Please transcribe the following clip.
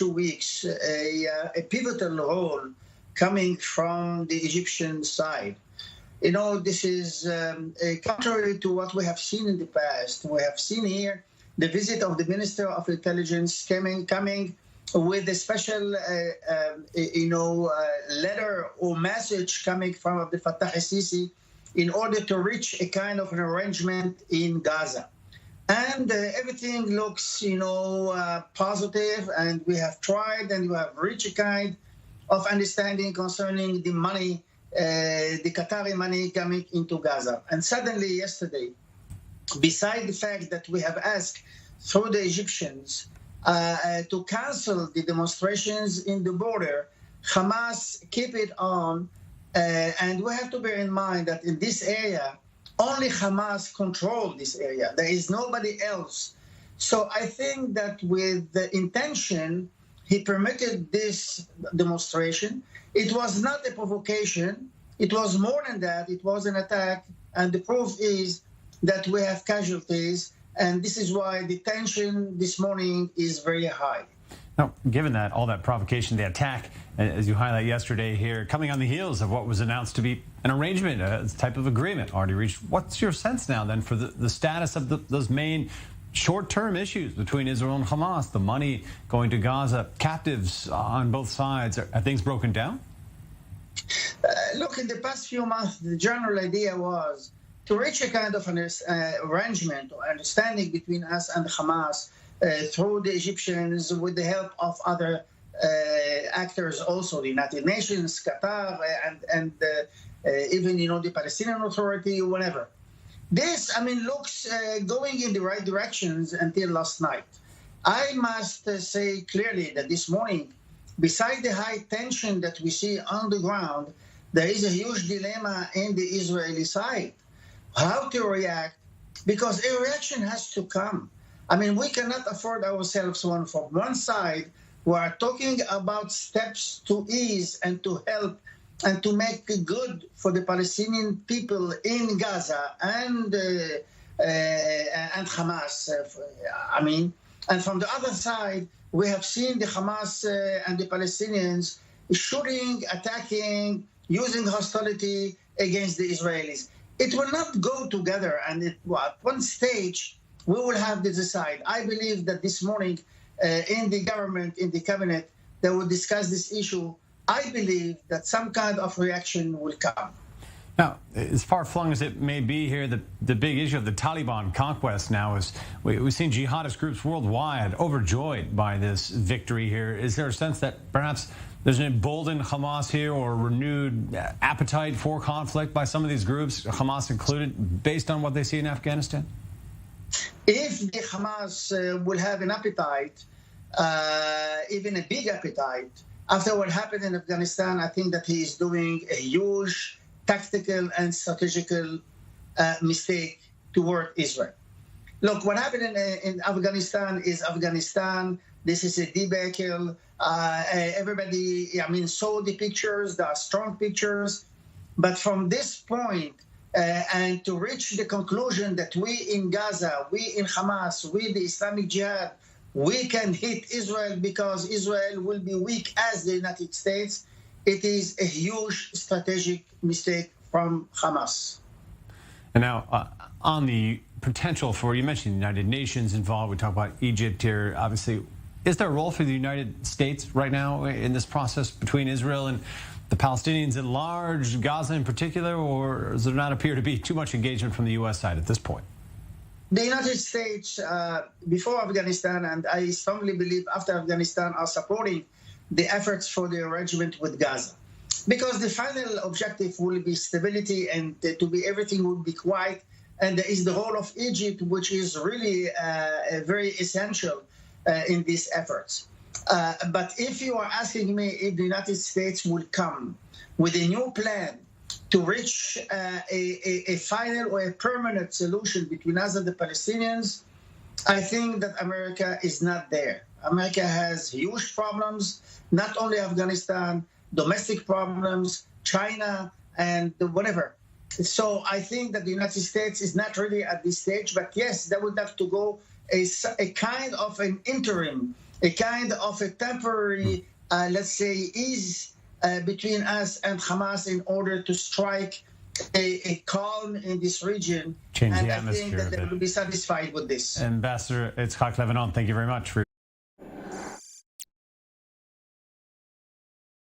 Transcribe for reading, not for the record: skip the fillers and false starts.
2 weeks a pivotal role coming from the Egyptian side. This is contrary to what we have seen in the past. We have seen here the visit of the Minister of Intelligence coming with a special, letter or message coming from Abdel Fattah al-Sisi in order to reach a kind of an arrangement in Gaza. And everything looks, positive, and we have tried and we have reached a kind of understanding concerning the money, the Qatari money coming into Gaza. And suddenly yesterday, beside the fact that we have asked through the Egyptians to cancel the demonstrations in the border, Hamas keep it on. And we have to bear in mind that in this area, only Hamas controls this area. There is nobody else. So I think that with the intention, he permitted this demonstration. It was not a provocation. It was more than that. It was an attack. And the proof is that we have casualties. And this is why the tension this morning is very high. Now, given that, all that provocation, the attack, as you highlight yesterday here, coming on the heels of what was announced to be an arrangement, a type of agreement already reached, what's your sense now then for the status of those main short-term issues between Israel and Hamas, the money going to Gaza, captives on both sides? Are things broken down? Look, in the past few months, the general idea was to reach a kind of an arrangement or understanding between us and Hamas through the Egyptians with the help of other actors, also the United Nations, Qatar, and even, the Palestinian Authority, whatever. This, looks going in the right directions until last night. I must say clearly that this morning, beside the high tension that we see on the ground, there is a huge dilemma in the Israeli side. How to react, because a reaction has to come. We cannot afford ourselves from one side. We are talking about steps to ease and to help and to make good for the Palestinian people in Gaza and Hamas. And from the other side, we have seen the Hamas and the Palestinians shooting, attacking, using hostility against the Israelis. It will not go together, and at one stage, we will have to decide. I believe that this morning in the government, in the cabinet, they will discuss this issue. I believe that some kind of reaction will come. Now, as far-flung as it may be here, the big issue of the Taliban conquest now is we've seen jihadist groups worldwide overjoyed by this victory here. Is there a sense that perhaps there's an emboldened Hamas here or renewed appetite for conflict by some of these groups, Hamas included, based on what they see in Afghanistan? If the Hamas will have an appetite, even a big appetite, after what happened in Afghanistan, I think that he is doing a huge tactical and strategical mistake toward Israel. Look, what happened in Afghanistan is Afghanistan. This is a debacle. Everybody, saw the pictures. There are strong pictures. But from this point, and to reach the conclusion that we in Gaza, we in Hamas, we the Islamic Jihad, we can hit Israel because Israel will be weak as the United States, it is a huge strategic mistake from Hamas. And now, on the potential for, you mentioned the United Nations involved, we talk about Egypt here, obviously. Is there a role for the United States right now in this process between Israel and the Palestinians at large, Gaza in particular, or does there not appear to be too much engagement from the U.S. side at this point? The United States, before Afghanistan, and I strongly believe after Afghanistan, are supporting the efforts for the arrangement with Gaza. Because the final objective will be stability and everything will be quiet. And there is the role of Egypt, which is really very essential in these efforts. But if you are asking me if the United States will come with a new plan to reach a final or a permanent solution between us and the Palestinians, I think that America is not there. America has huge problems, not only Afghanistan, domestic problems, China, and whatever. So I think that the United States is not really at this stage, but yes, they would have to go a kind of an interim a kind of a temporary, let's say, ease between us and Hamas in order to strike a calm in this region. Change and the I think atmosphere that they will be satisfied with this. Ambassador Itzhak Levanon, thank you very much for